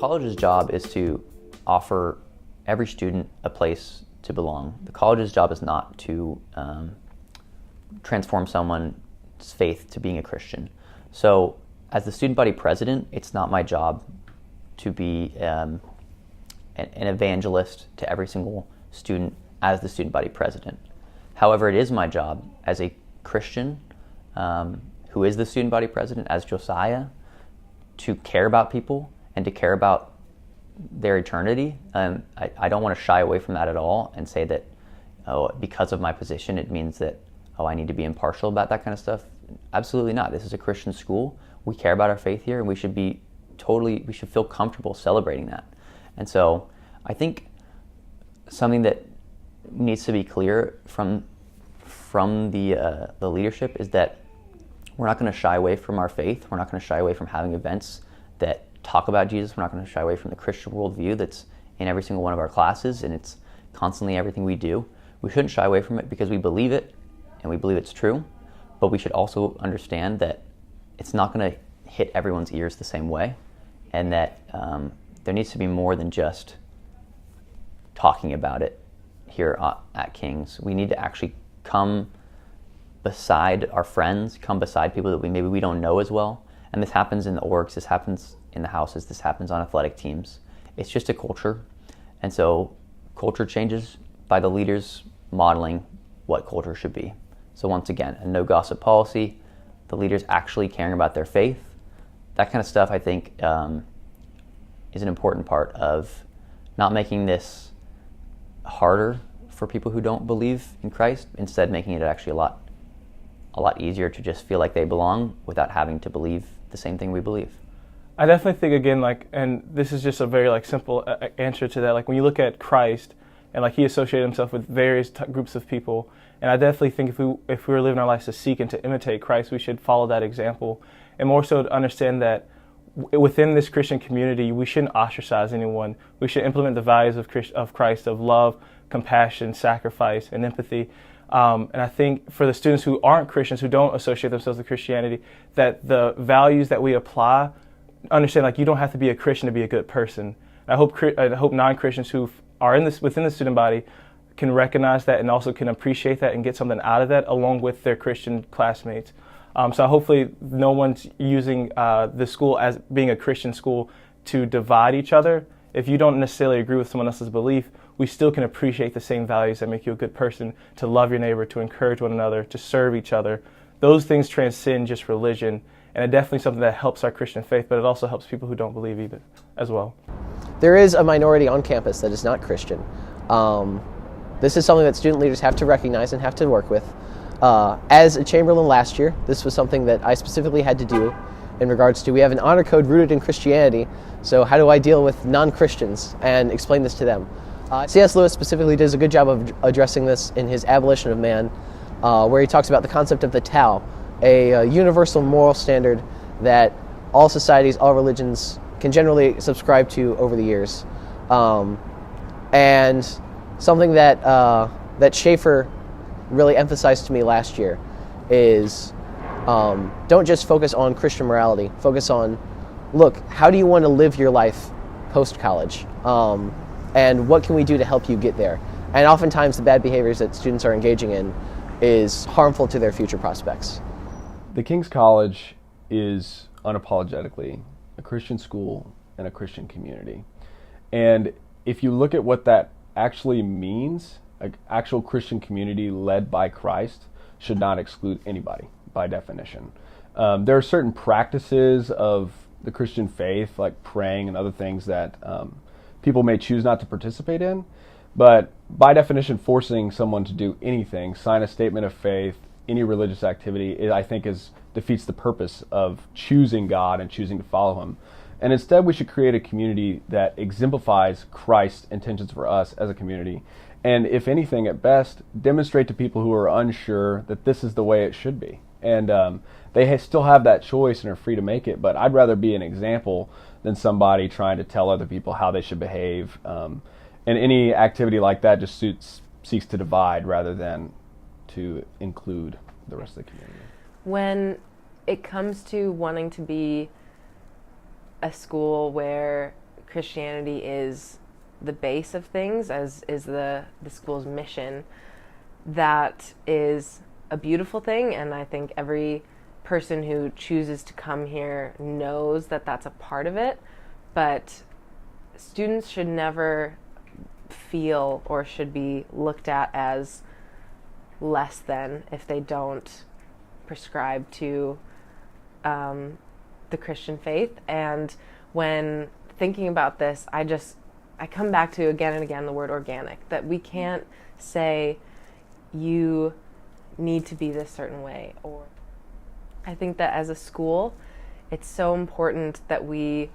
college's job is to offer every student a place to belong. The college's job is not to transform someone's faith to being a Christian. So as the student body president, it's not my job to be an evangelist to every single student as the student body president. However, it is my job as a Christian who is the student body president, as Josiah, to care about people and to care about their eternity. I don't want to shy away from that at all and say that, because of my position, it means that, I need to be impartial about that kind of stuff. Absolutely not. This is a Christian school. We care about our faith here, and we should feel comfortable celebrating that. And so I think something that needs to be clear from the leadership is that we're not going to shy away from our faith. We're not going to shy away from having events that talk about Jesus. We're not going to shy away from the Christian worldview that's in every single one of our classes, and it's constantly everything we do. We shouldn't shy away from it because we believe it, and we believe it's true, but we should also understand that it's not going to hit everyone's ears the same way, and that there needs to be more than just talking about it here at King's. We need to actually come beside our friends, come beside people that maybe we don't know as well. And this happens in the orgs, this happens in the houses, this happens on athletic teams. It's just a culture. And so culture changes by the leaders modeling what culture should be. So once again, a no gossip policy, the leaders actually caring about their faith, that kind of stuff I think is an important part of not making this harder for people who don't believe in Christ, instead making it actually a lot easier to just feel like they belong without having to believe the same thing we believe. I definitely think, again, and this is just a very simple answer to that. When you look at Christ, and he associated himself with various groups of people, and I definitely think if we were living our lives to seek and to imitate Christ, we should follow that example, and more so to understand that within this Christian community, we shouldn't ostracize anyone. We should implement the values of Christ, of love, compassion, sacrifice, and empathy. And I think for the students who aren't Christians, who don't associate themselves with Christianity, that the values that we apply, understand you don't have to be a Christian to be a good person. I hope non-Christians who are within the student body can recognize that and also can appreciate that and get something out of that along with their Christian classmates. So hopefully no one's using the school as being a Christian school to divide each other. If you don't necessarily agree with someone else's belief, we still can appreciate the same values that make you a good person, to love your neighbor, to encourage one another, to serve each other. Those things transcend just religion, and it's definitely something that helps our Christian faith, but it also helps people who don't believe either as well. There is a minority on campus that is not Christian. This is something that student leaders have to recognize and have to work with. As a Chamberlain last year, this was something that I specifically had to do in regards to, we have an honor code rooted in Christianity, so how do I deal with non-Christians and explain this to them? C.S. Lewis specifically does a good job of addressing this in his Abolition of Man, where he talks about the concept of the Tao, a universal moral standard that all societies, all religions can generally subscribe to over the years. And something that Schaefer really emphasized to me last year is don't just focus on Christian morality. Focus on, look, how do you want to live your life post-college? And what can we do to help you get there? And oftentimes the bad behaviors that students are engaging in is harmful to their future prospects. The King's College is unapologetically a Christian school and a Christian community. And if you look at what that actually means, an actual Christian community led by Christ should not exclude anybody by definition. There are certain practices of the Christian faith, like praying and other things that people may choose not to participate in, but by definition, forcing someone to do anything, sign a statement of faith, any religious activity, I think defeats the purpose of choosing God and choosing to follow Him. And instead, we should create a community that exemplifies Christ's intentions for us as a community. And if anything, at best, demonstrate to people who are unsure that this is the way it should be. And they still have that choice and are free to make it, but I'd rather be an example than somebody trying to tell other people how they should behave. And any activity like that just seeks to divide rather than to include the rest of the community. When it comes to wanting to be a school where Christianity is the base of things, as is the school's mission, that is a beautiful thing, and I think every person who chooses to come here knows that that's a part of it, but students should never feel or should be looked at as less than if they don't prescribe to the Christian faith. And when thinking about this, I come back to again and again the word organic, that we can't say you need to be this certain way. Or I think that as a school, it's so important that we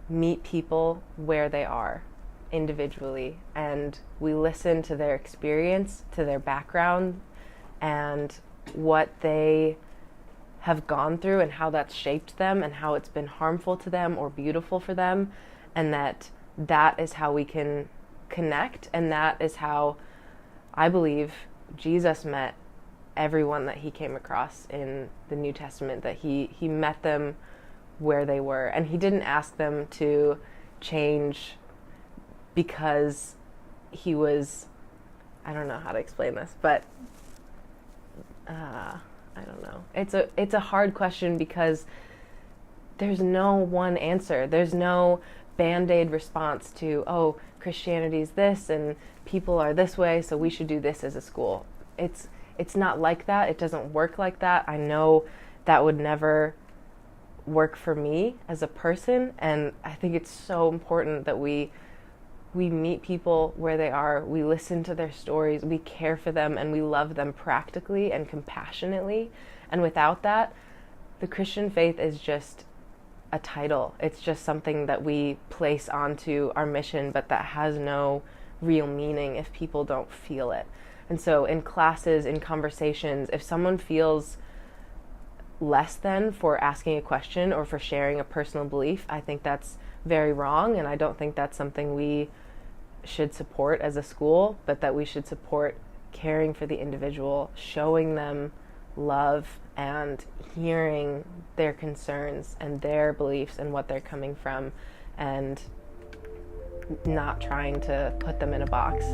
meet people where they are individually, and we listen to their experience, to their background, and what they have gone through and how that's shaped them and how it's been harmful to them or beautiful for them, and that is how we can connect, and that is how I believe Jesus met everyone that he came across in the New Testament, that he met them where they were, and he didn't ask them to change because he was, I don't know how to explain this, but I don't know. It's a hard question because there's no one answer. There's no Band-Aid response to, oh, Christianity's this and people are this way, so we should do this as a school. It's not like that. It doesn't work like that. I know that would never work for me as a person, and I think it's so important that we meet people where they are, we listen to their stories, we care for them, and we love them practically and compassionately. And without that, the Christian faith is just a title. It's just something that we place onto our mission, but that has no real meaning if people don't feel it. And so in classes, in conversations, if someone feels less than for asking a question or for sharing a personal belief, I think that's very wrong, and I don't think that's something we should support as a school, but that we should support caring for the individual, showing them love and hearing their concerns and their beliefs and what they're coming from, and not trying to put them in a box.